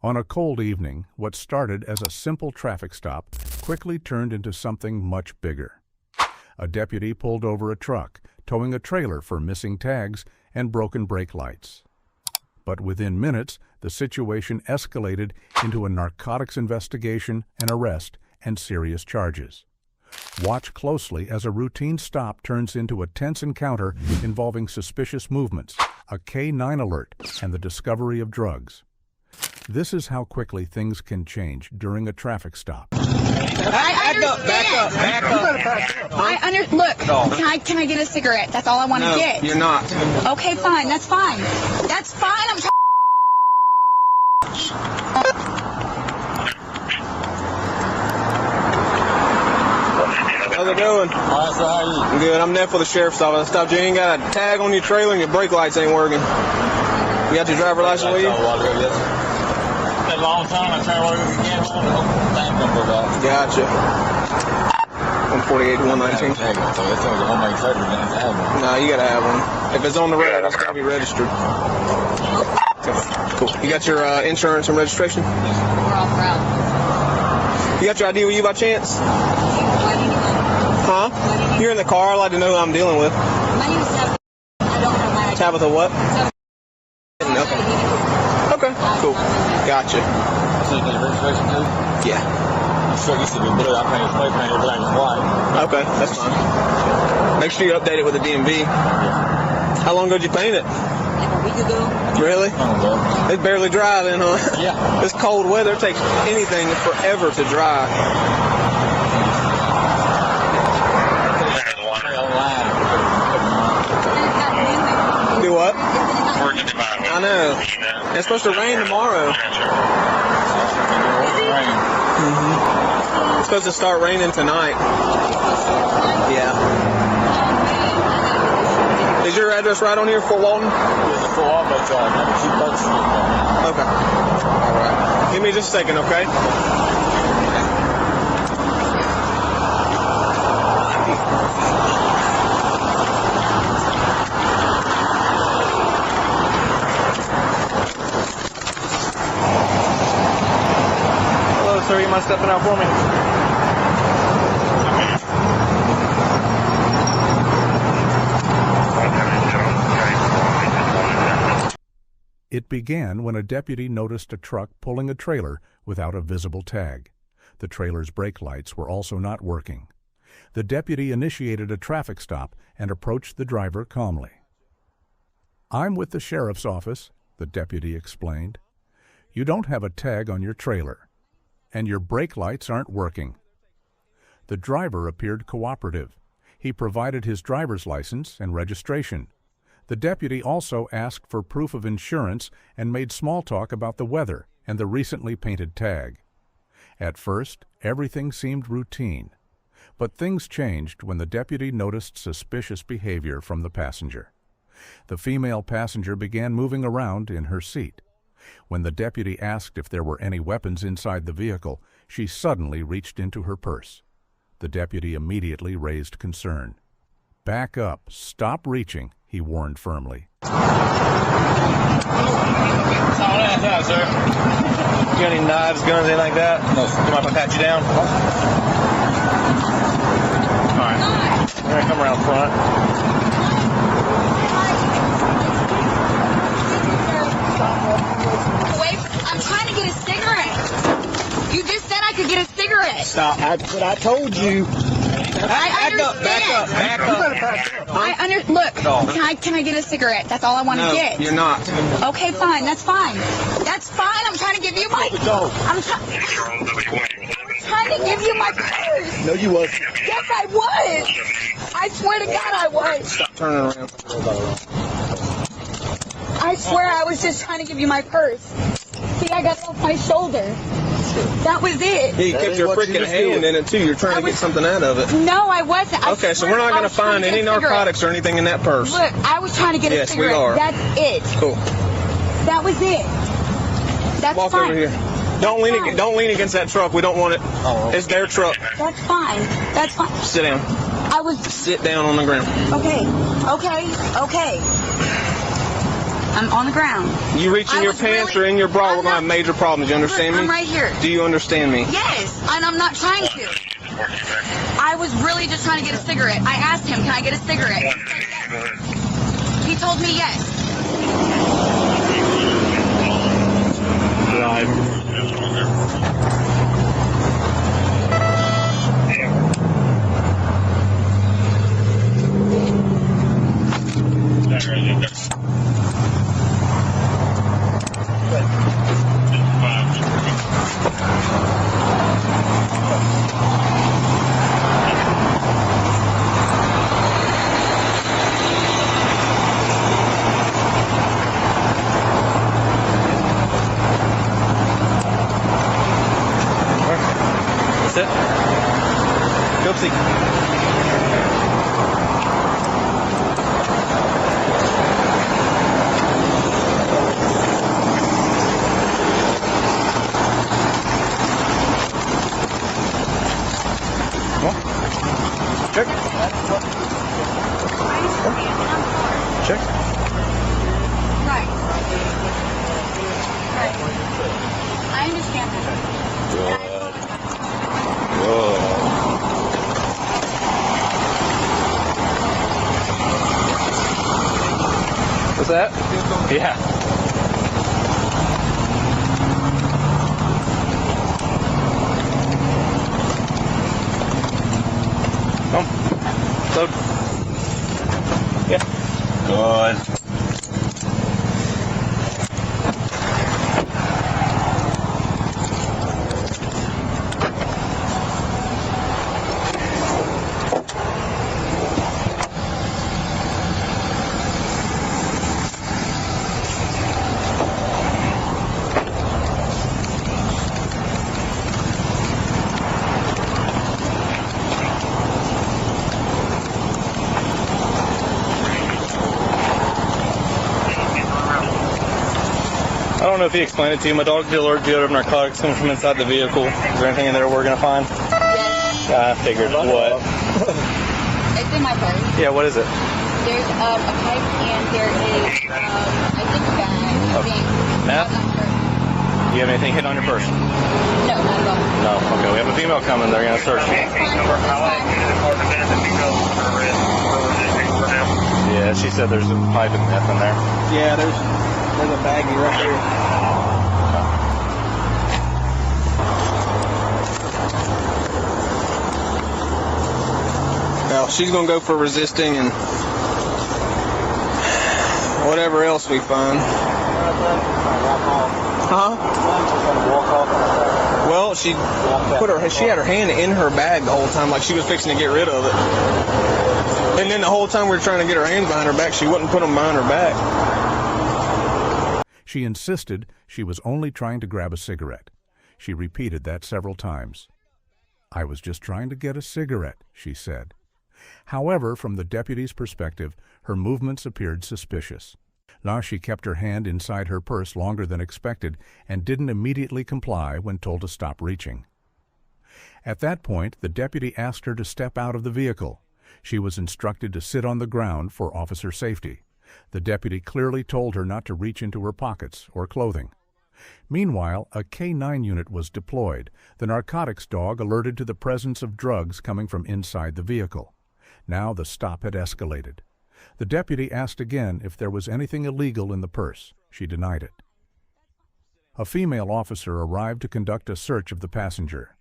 On a cold evening, what started as a simple traffic stop quickly turned into something much bigger. A deputy pulled over a truck, towing a trailer for missing tags and broken brake lights. But within minutes, the situation escalated into a narcotics investigation, an arrest, and serious charges. Watch closely as a routine stop turns into a tense encounter involving suspicious movements, a K-9 alert, and the discovery of drugs. This is how quickly things can change during a traffic stop. Back up. Look, can I get a cigarette? That's all I want to get. You're not. Okay, fine. That's fine. That's fine. I'm trying. How's it going? Alright, so how are you? Good. I'm Neff with the sheriff's office. I stopped you. You ain't got a tag on your trailer and your brake lights ain't working. You got your driver license with you? It's a long time. I try to work again. Gotcha. 148 to 119. No, you gotta have one. If it's on the road, it's gotta be registered. Cool. You got your insurance and registration? We're off route. You got your ID with you by chance? Huh? You're in the car. I'd like to know who I'm dealing with. My name is Tabitha. I don't have my ID. Tabitha what? Okay. Okay. Cool. Gotcha. So you got your registration too? Yeah. I'm sure it used to be blue. I painted spray paint it black and white. Okay, that's fine. Make sure you update it with the DMV. How long ago did you paint it? Like a week ago. Really? It's barely dry then, huh? Yeah. This cold weather takes anything forever to dry. Do what? I know. It's supposed to rain tomorrow. It's supposed to start raining tonight. Yeah. Is your address right on here, Fort Walton? Fort Walton, Okay. All right. Give me just a second, okay? Hello, sir. You mind stepping out for me? It began when a deputy noticed a truck pulling a trailer without a visible tag. The trailer's brake lights were also not working. The deputy initiated a traffic stop and approached the driver calmly. "I'm with the sheriff's office," the deputy explained. "You don't have a tag on your trailer, and your brake lights aren't working." The driver appeared cooperative. He provided his driver's license and registration. The deputy also asked for proof of insurance and made small talk about the weather and the recently painted tag. At first, everything seemed routine, but things changed when the deputy noticed suspicious behavior from the passenger. The female passenger began moving around in her seat. When the deputy asked if there were any weapons inside the vehicle, she suddenly reached into her purse. The deputy immediately raised concern. "Back up. Stop reaching," he warned firmly. That's all that is, sir. You got any knives, guns, anything like that? No, sir. You mind if I pat you down? All right. All right, come around front. Wait, I'm trying to get a cigarette. You just said I could get a cigarette. Stop. But I told you. Back up. Look, can I get a cigarette? That's all I want to get. You're not. Okay, fine. That's fine. That's fine. I'm trying to give you my. I'm trying to give you my purse. No, you wasn't. Yes, I was. I swear to God, I was. Stop turning around. I swear I was just trying to give you my purse. See, I got it off my shoulder. That was it. Yeah, you kept your freaking hand in it too. You're trying to get something out of it. No, I wasn't. Okay, so we're not going to find any narcotics or anything in that purse. Look, I was trying to get a cigarette. Yes, we are. That's it. Cool. That was it. That's Walk fine. over here. Don't lean against that truck. We don't want it. Oh. It's their truck. That's fine. That's fine. Sit down. Sit down on the ground. Okay. I'm on the ground. You reach in your pants or in your bra, we're going to have major problems. You understand me? I'm right here. Do you understand me? Yes, and I'm not trying to. I was really just trying to get a cigarette. I asked him, can I get a cigarette? He told me yes. Sit. Go see. Check. Check. Right. Right. I understand that. What's that? Yeah. Load. Yeah. Good. I don't know if he explained it to you. My dog did alert dealer of narcotics coming from inside the vehicle. Is there anything in there we're going to find? Yes. I figured. What? It's in my purse. Yeah, what is it? There's a pipe and there is, I think a bag. Oh. Meth? I'm not sure. Do you have anything hidden on your purse? No, not at all. No. Okay, we have a female coming. They're going to search you. That's fine. Yeah, she said there's a pipe and meth in there. Yeah, there's a baggie right there. Well, she's going to go for resisting and whatever else we find. Huh? Well, she had her hand in her bag the whole time, like she was fixing to get rid of it. And then the whole time we were trying to get her hands behind her back, she wouldn't put them behind her back. She insisted she was only trying to grab a cigarette. She repeated that several times. "I was just trying to get a cigarette," she said. However, from the deputy's perspective, her movements appeared suspicious. Now she kept her hand inside her purse longer than expected and didn't immediately comply when told to stop reaching. At that point, the deputy asked her to step out of the vehicle. She was instructed to sit on the ground for officer safety. The deputy clearly told her not to reach into her pockets or clothing. Meanwhile, a K-9 unit was deployed. The narcotics dog alerted to the presence of drugs coming from inside the vehicle. Now the stop had escalated. The deputy asked again if there was anything illegal in the purse. She denied it. A female officer arrived to conduct a search of the passenger.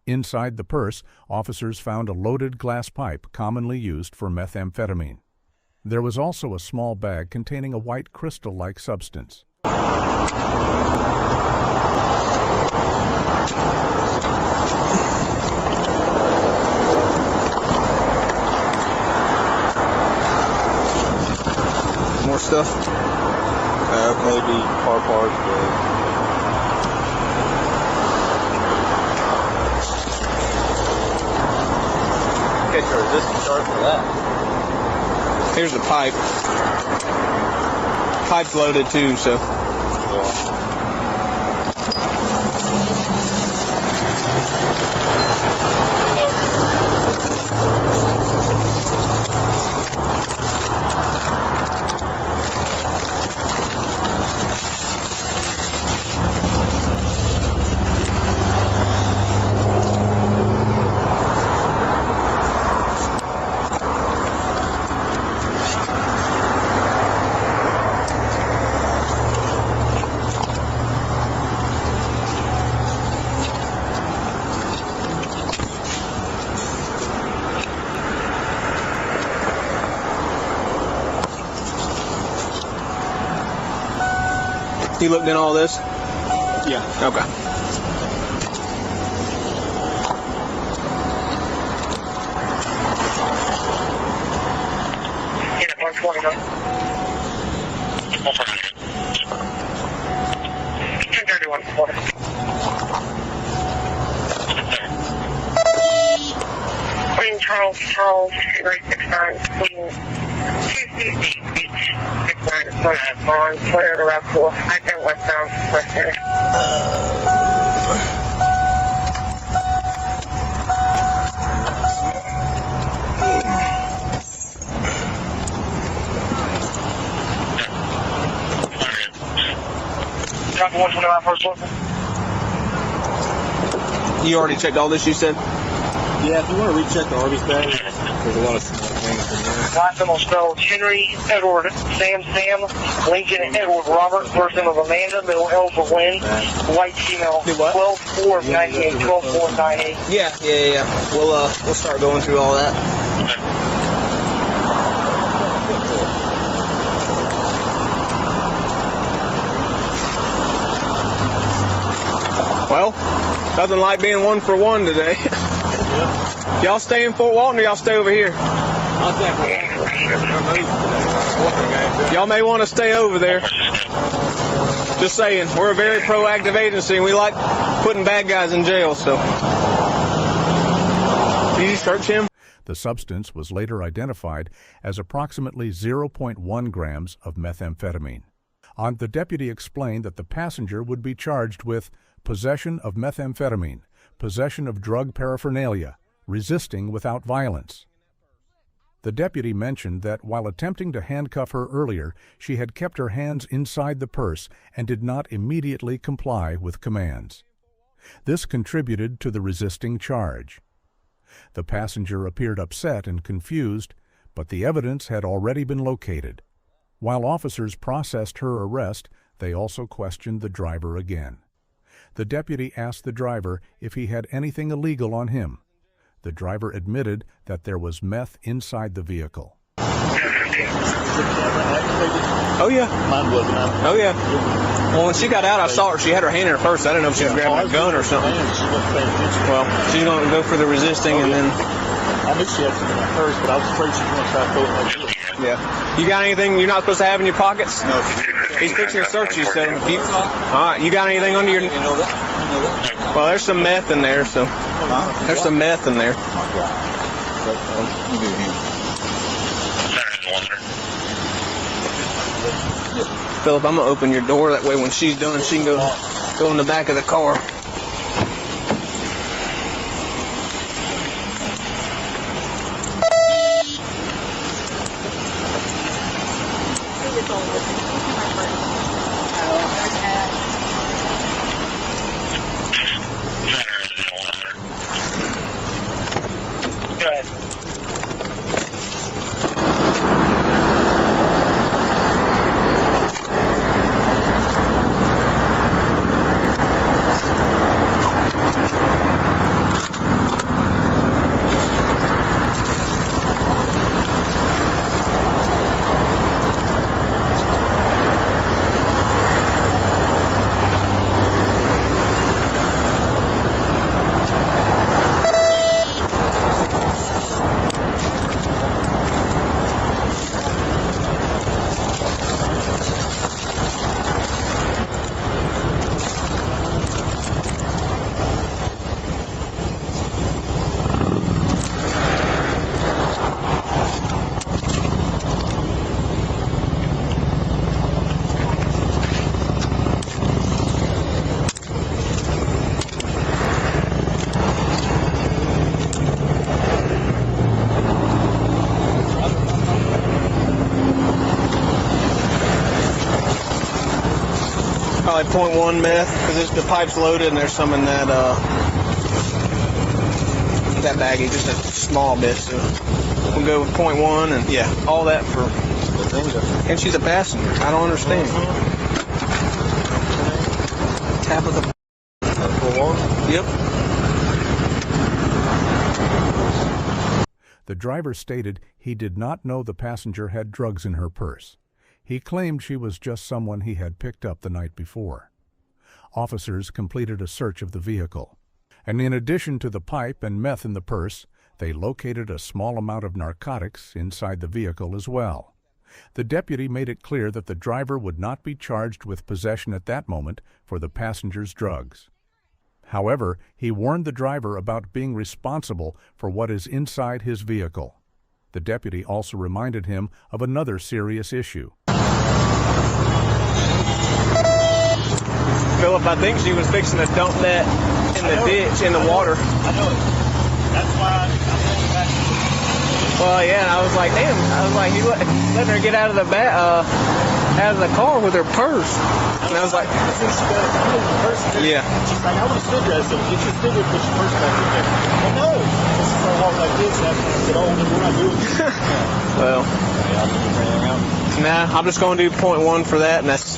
Inside the purse, officers found a loaded glass pipe commonly used for methamphetamine. There was also a small bag containing a white crystal-like substance. More stuff? Maybe car parts, but... Okay, sir, is this the chart for that? Here's the pipe. Pipe's loaded too, so. Yeah. He looked in all this? Yeah. Okay. In at 129. 1031. Queen Charles, Henry 69, Queen 250 Beach, 69, Bond, Toyota RAV4, I-10 westbound, West Center. Copy 129 first local. You already checked all this, you said? Yeah, if you want to recheck the Arby's bag, there's a lot of small things in there. Last name will spell Henry, Edward, Sam, Lincoln, Edward, Robert, first name of Amanda, middle L for Lynn, white female, 12-4-98, 12-4-98. Yeah. We'll start going through all that. Well, nothing like being 1 for 1 today. Y'all stay in Fort Walton or y'all stay over here? I'll stay Y'all may want to stay over there. Just saying, we're a very proactive agency and we like putting bad guys in jail, so. Did you search him? The substance was later identified as approximately 0.1 grams of methamphetamine. The deputy explained that the passenger would be charged with possession of methamphetamine, possession of drug paraphernalia, resisting without violence. The deputy mentioned that while attempting to handcuff her earlier, she had kept her hands inside the purse and did not immediately comply with commands. This contributed to the resisting charge. The passenger appeared upset and confused, but the evidence had already been located. While officers processed her arrest, they also questioned the driver again. The deputy asked the driver if he had anything illegal on him. The driver admitted that there was meth inside the vehicle. Oh, yeah. Mine wasn't. Oh, yeah. Well, when she got out, I saw her. She had her hand in her purse. I didn't know if she was grabbing a gun or something. Well, she's going to go for the resisting and then... I knew she had something in her purse, but I was afraid she was going to try to throw it like this. Yeah. You got anything you're not supposed to have in your pockets? No. He's fixing to search you, so... All right, you got anything under your... You know that? Well, there's some meth in there, so... There's some meth in there. Philip, I'm going to open your door. That way when she's done, she can go in the back of the car. Go ahead. Probably 0.1 meth, because the pipe's loaded and there's some in that that baggie, just a small bit. So we'll go with 0.1 and yeah, all that for. And she's a passenger. I don't understand. Tabitha. Yep. The driver stated he did not know the passenger had drugs in her purse. He claimed she was just someone he had picked up the night before. Officers completed a search of the vehicle, and in addition to the pipe and meth in the purse, they located a small amount of narcotics inside the vehicle as well. The deputy made it clear that the driver would not be charged with possession at that moment for the passenger's drugs. However, he warned the driver about being responsible for what is inside his vehicle. The deputy also reminded him of another serious issue. Philip, I think she was fixing to dump that in the ditch, in the water. I know it. That's why I'm heading back. Well, yeah, and I was like, damn. I was like, he letting her get out of the car with her purse. And I was like, yeah. She's like, I want a cigarette. So get your cigarette, put your purse back in there. Well, no. She's going to walk like this. And I said, oh, we're not doing it. Well, nah, I'm just going to do .1 for that, and that's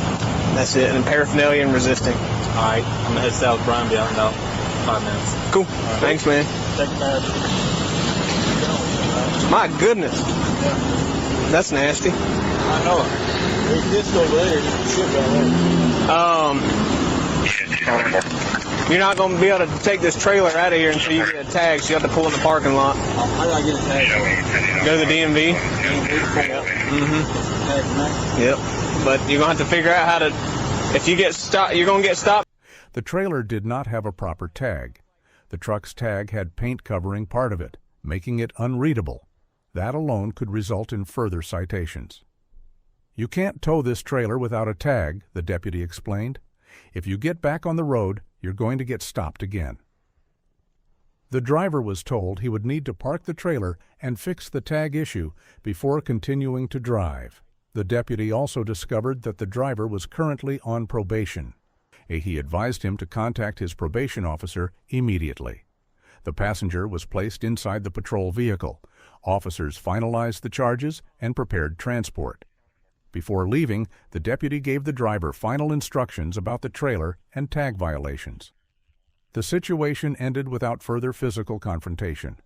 it. And paraphernalia and resisting. All right. I'm going to head south. Brian will be out in about 5 minutes. Cool. Right. Thanks, man. Check it out. My goodness. That's nasty. I know it. There's this over there. Shit right there. You're not going to be able to take this trailer out of here until you get a tag, so you have to pull in the parking lot. How do I get a tag? Go to the DMV. Yep. But you're going to have to figure out how to, if you get stopped, you're going to get stopped. The trailer did not have a proper tag. The truck's tag had paint covering part of it, making it unreadable. That alone could result in further citations. You can't tow this trailer without a tag, the deputy explained. If you get back on the road, you're going to get stopped again. The driver was told he would need to park the trailer and fix the tag issue before continuing to drive. The deputy also discovered that the driver was currently on probation. He advised him to contact his probation officer immediately. The passenger was placed inside the patrol vehicle. Officers finalized the charges and prepared transport. Before leaving, the deputy gave the driver final instructions about the trailer and tag violations. The situation ended without further physical confrontation.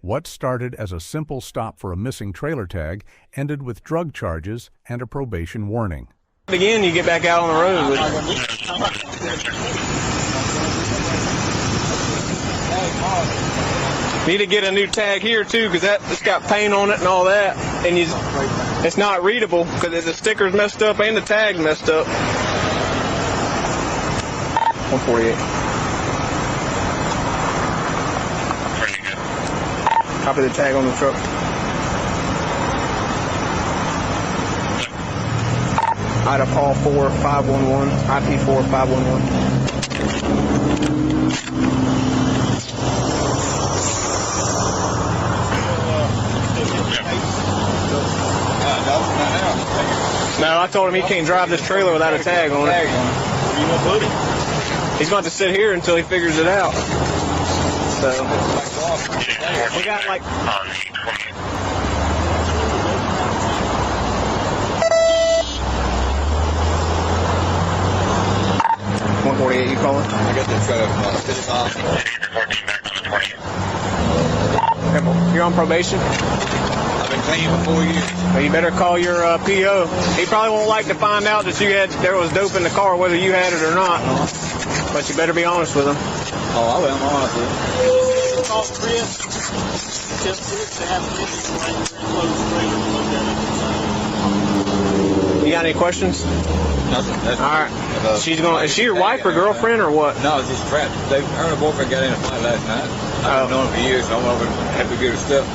What started as a simple stop for a missing trailer tag ended with drug charges and a probation warning. Again, you get back out on the road. Need to get a new tag here too, because it's got paint on it and all that, and it's not readable because the sticker's messed up and the tag's messed up. 148. Copy the tag on the truck. Ida Paul 4511, IP 4511. No, I told him he can't drive this trailer without a tag on it. Where you gonna put it? He's going to have to sit here until he figures it out. So we got like 148. You calling? I got that trailer from You're on probation? I've been clean for 4 years. Well, you better call your PO. He probably won't like to find out that there was dope in the car, whether you had it or not. But you better be honest with him. Oh, I will. I'm honest with you. Call Chris. Tell Chris to have You got any questions? Nothing. All right. Is she your wife or girlfriend or what? No, it's just crap. Her and her boyfriend got in a fight last night. I've known him for years, so I'm over have to get her stuff.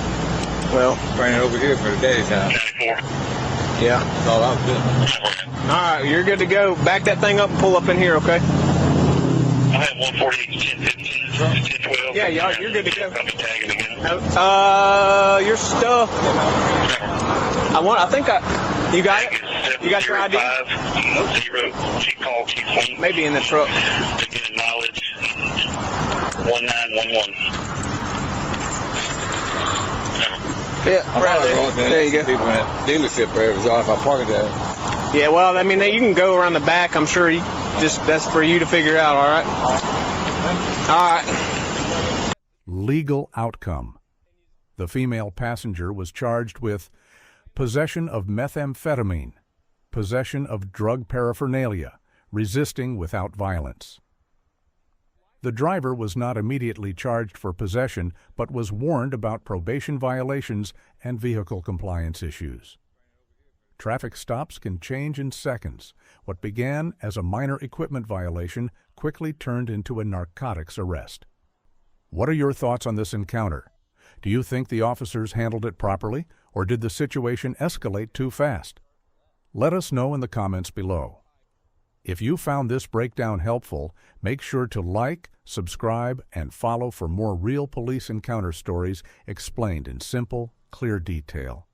Well, bring it over here for the daddy's house. Yeah. That's all I was doing. All right, you're good to go. Back that thing up and pull up in here, okay? I have 148, 1015, 1012. Yeah, you're good to go. I'll be tagging again. Your stuff. You got it? You got your ID? 0. She called Chief Queen. Maybe in the truck. To get knowledge. 1911. Yeah, right there you go. People in that dealership there was off. I parked there. Yeah, well, I mean, you can go around the back. I'm sure that's for you to figure out, all right? All right. Legal outcome. The female passenger was charged with possession of methamphetamine, possession of drug paraphernalia, resisting without violence. The driver was not immediately charged for possession, but was warned about probation violations and vehicle compliance issues. Traffic stops can change in seconds. What began as a minor equipment violation quickly turned into a narcotics arrest. What are your thoughts on this encounter? Do you think the officers handled it properly, or did the situation escalate too fast? Let us know in the comments below. If you found this breakdown helpful, make sure to like, subscribe, and follow for more real police encounter stories explained in simple, clear detail.